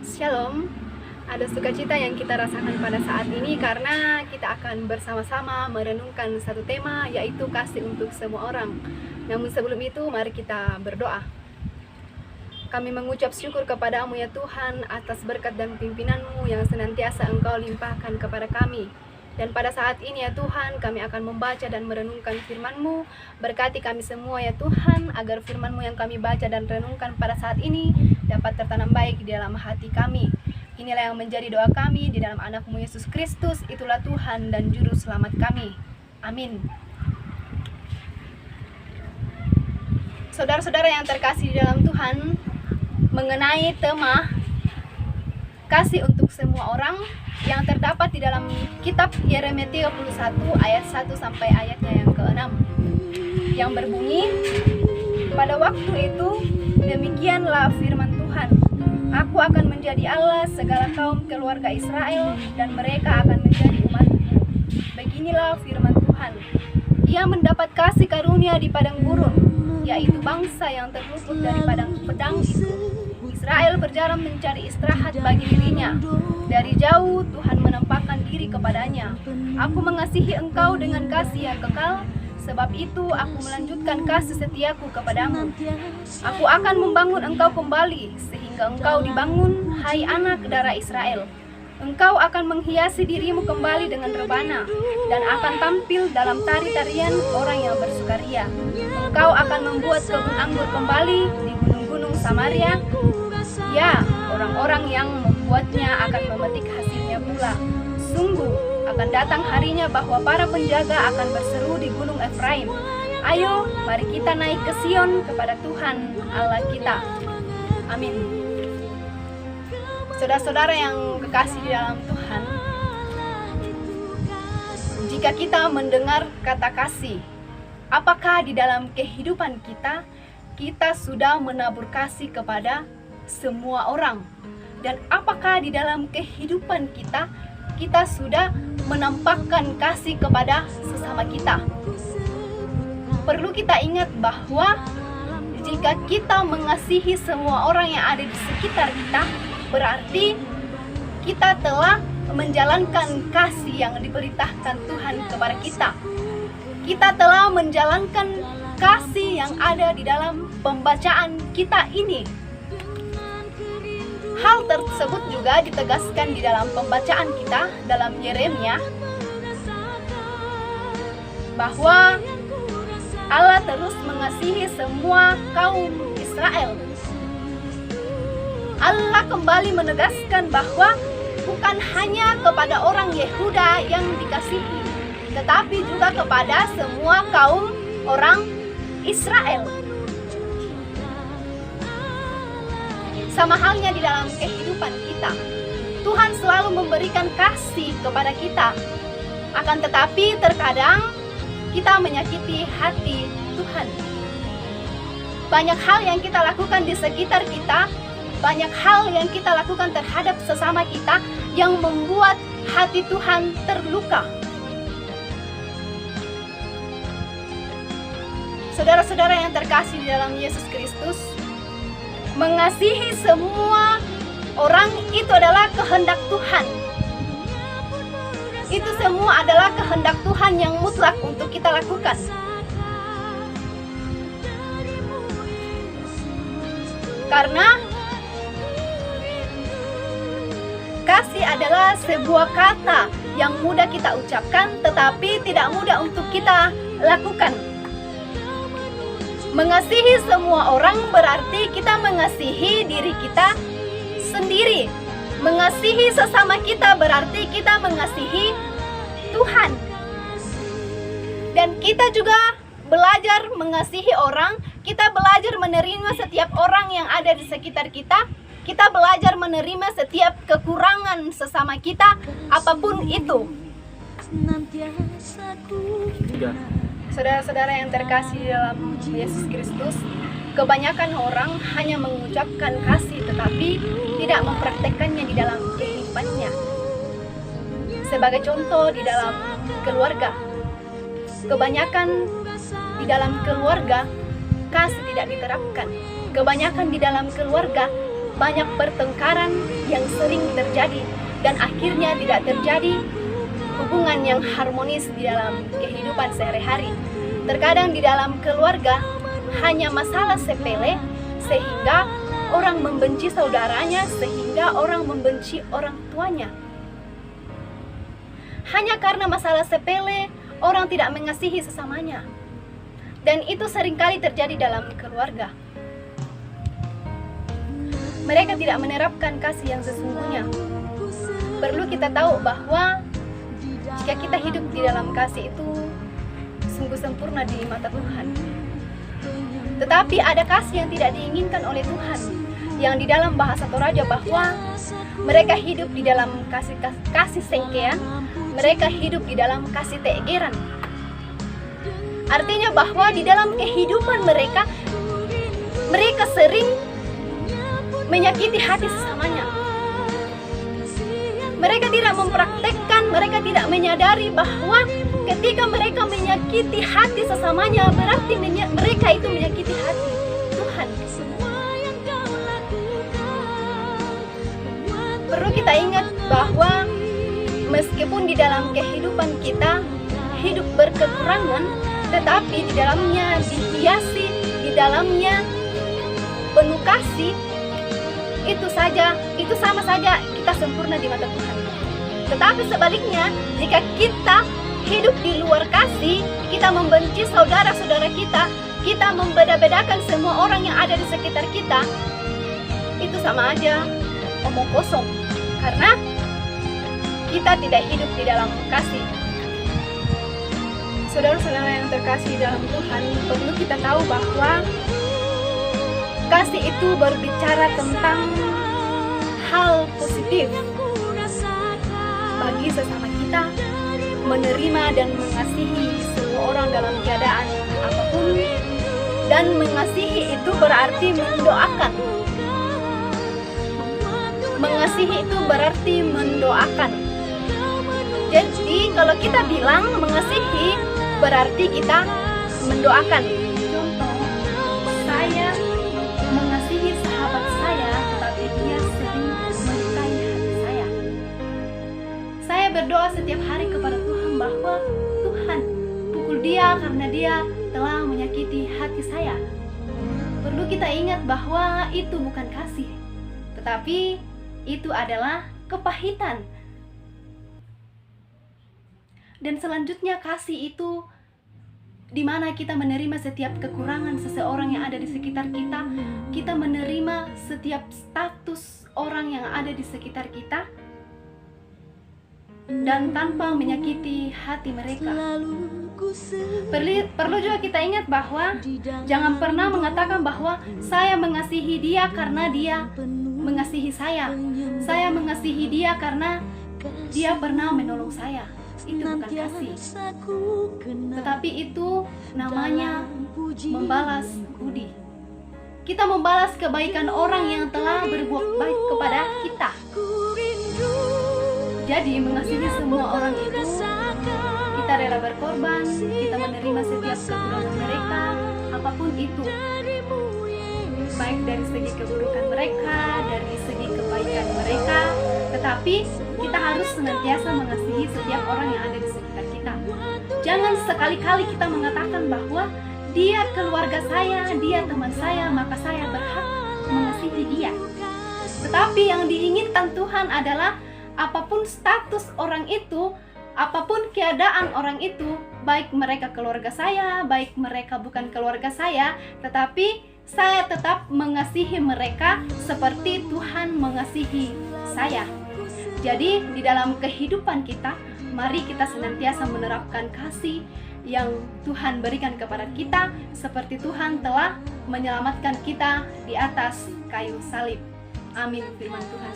Shalom, ada sukacita yang kita rasakan pada saat ini karena kita akan bersama-sama merenungkan satu tema, yaitu kasih untuk semua orang. Namun sebelum itu, mari kita berdoa. Kami mengucap syukur kepadamu ya Tuhan atas berkat dan pimpinanmu yang senantiasa Engkau limpahkan kepada kami. Dan pada saat ini ya Tuhan, kami akan membaca dan merenungkan firman-Mu. Berkati kami semua ya Tuhan, agar firman-Mu yang kami baca dan renungkan pada saat ini dapat tertanam baik di dalam hati kami. Inilah yang menjadi doa kami di dalam anak-Mu Yesus Kristus, itulah Tuhan dan Juru Selamat kami. Amin. Saudara-saudara yang terkasih di dalam Tuhan, mengenai tema kasih untuk semua orang yang terdapat di dalam kitab Yeremia 31 ayat 1 sampai ayatnya yang ke-6, yang berbunyi, pada waktu itu demikianlah firman Tuhan, aku akan menjadi Allah segala kaum keluarga Israel dan mereka akan menjadi umatku. Beginilah firman Tuhan, ia mendapat kasih karunia di padang gurun, yaitu bangsa yang terluput dari padang pedang itu. Israel berjalan mencari istirahat bagi dirinya. Dari jauh Tuhan menampakkan diri kepadanya. Aku mengasihi engkau dengan kasih yang kekal, sebab itu aku melanjutkan kasih setiaku kepadamu. Aku akan membangun engkau kembali, sehingga engkau dibangun, hai anak darah Israel. Engkau akan menghiasi dirimu kembali dengan rebana, dan akan tampil dalam tari-tarian orang yang bersukaria. Engkau akan membuat kebun anggur kembali di gunung-gunung Samaria. Ya, orang-orang yang membuatnya akan memetik hasilnya pula. Sungguh, akan datang harinya bahwa para penjaga akan berseru di gunung Efraim, ayo, mari kita naik ke Sion kepada Tuhan Allah kita. Amin. Saudara-saudara yang kekasih di dalam Tuhan, jika kita mendengar kata kasih, apakah di dalam kehidupan kita, kita sudah menabur kasih kepada semua orang? Dan apakah di dalam kehidupan kita, kita sudah menampakkan kasih kepada sesama kita? Perlu kita ingat bahwa jika kita mengasihi semua orang yang ada di sekitar kita, berarti kita telah menjalankan kasih yang diperintahkan Tuhan kepada kita. Kita telah menjalankan kasih yang ada di dalam pembacaan kita ini. Hal tersebut juga ditegaskan di dalam pembacaan kita dalam Yeremia, bahwa Allah terus mengasihi semua kaum Israel. Allah kembali menegaskan bahwa bukan hanya kepada orang Yehuda yang dikasihi, tetapi juga kepada semua kaum orang Israel. Sama halnya di dalam kehidupan kita, Tuhan selalu memberikan kasih kepada kita. Akan tetapi terkadang kita menyakiti hati Tuhan. Banyak hal yang kita lakukan di sekitar kita, banyak hal yang kita lakukan terhadap sesama kita yang membuat hati Tuhan terluka. Saudara-saudara yang terkasih di dalam Yesus Kristus, mengasihi semua orang itu adalah kehendak Tuhan. Itu semua adalah kehendak Tuhan yang mutlak untuk kita lakukan. Karena kasih adalah sebuah kata yang mudah kita ucapkan, tetapi tidak mudah untuk kita lakukan. Mengasihi semua orang berarti kita mengasihi diri kita sendiri. Mengasihi sesama kita berarti kita mengasihi Tuhan. Dan kita juga belajar mengasihi orang. Kita belajar menerima setiap orang yang ada di sekitar kita. Kita belajar menerima setiap kekurangan sesama kita, apapun itu. Saudara-saudara yang terkasih dalam Yesus Kristus, kebanyakan orang hanya mengucapkan kasih tetapi tidak mempraktekkannya di dalam kehidupannya. Sebagai contoh di dalam keluarga, kebanyakan di dalam keluarga kasih tidak diterapkan. Kebanyakan di dalam keluarga banyak pertengkaran yang sering terjadi dan akhirnya tidak terjadi hubungan yang harmonis di dalam kehidupan sehari-hari. Terkadang di dalam keluarga hanya masalah sepele sehingga orang membenci saudaranya, sehingga orang membenci orang tuanya. Hanya karena masalah sepele, orang tidak mengasihi sesamanya. Dan itu seringkali terjadi dalam keluarga. Mereka tidak menerapkan kasih yang sesungguhnya. Perlu kita tahu bahwa jika kita hidup di dalam kasih itu sungguh sempurna di mata Tuhan. Tetapi ada kasih yang tidak diinginkan oleh Tuhan, yang di dalam bahasa Toraja bahwa mereka hidup di dalam kasih sengkean, mereka hidup di dalam kasih tegeran. Artinya bahwa di dalam kehidupan mereka sering menyakiti hati sesamanya. Mereka tidak mempraktekkan, mereka tidak menyadari bahwa ketika mereka menyakiti hati sesamanya, berarti mereka itu menyakiti hati Tuhan. Perlu kita ingat bahwa meskipun di dalam kehidupan kita hidup berkekurangan, tetapi di dalamnya dihiasi, di dalamnya penuh kasih, itu sama saja kita sempurna di mata Tuhan. Tetapi sebaliknya, jika kita hidup di luar kasih, kita membenci saudara-saudara kita, kita membeda-bedakan semua orang yang ada di sekitar kita, itu sama aja omong kosong, karena kita tidak hidup di dalam kasih. Saudara-saudara yang terkasih dalam Tuhan, perlu kita tahu bahwa kasih itu berbicara tentang hal positif bagi sesama kita, menerima dan mengasihi semua orang dalam keadaan apapun, dan mengasihi itu berarti mendoakan. Mengasihi itu berarti mendoakan. Jadi kalau kita bilang mengasihi berarti kita mendoakan. Contoh, saya mengasihi sahabat saya, tetapi dia sering melukai hati saya. Saya berdoa setiap hari kepada Tuhan bahwa Tuhan, pukul dia karena dia telah menyakiti hati saya. Perlu kita ingat bahwa itu bukan kasih, tetapi itu adalah kepahitan. Dan selanjutnya kasih itu di mana kita menerima setiap kekurangan seseorang yang ada di sekitar kita, kita menerima setiap status orang yang ada di sekitar kita, dan tanpa menyakiti hati mereka. Perlu juga kita ingat bahwa jangan pernah mengatakan bahwa saya mengasihi dia karena dia mengasihi saya. Saya mengasihi dia karena dia pernah menolong saya. Itu bukan kasih, tetapi itu namanya membalas budi. Kita membalas kebaikan orang yang telah berbuat baik kepada kita. Jadi mengasihi semua orang itu, kita rela berkorban, kita menerima setiap kekurangan mereka, apapun itu, baik dari segi keburukan mereka, dari segi kebaikan mereka, tetapi kita harus senantiasa mengasihi setiap orang yang ada di sekitar kita. Jangan sekali-kali kita mengatakan bahwa dia keluarga saya, dia teman saya, maka saya berhak mengasihi dia. Tetapi yang diinginkan Tuhan adalah apapun status orang itu, apapun keadaan orang itu, baik mereka keluarga saya, baik mereka bukan keluarga saya, tetapi saya tetap mengasihi mereka seperti Tuhan mengasihi saya. Jadi di dalam kehidupan kita, mari kita senantiasa menerapkan kasih yang Tuhan berikan kepada kita, seperti Tuhan telah menyelamatkan kita di atas kayu salib. Amin, firman Tuhan.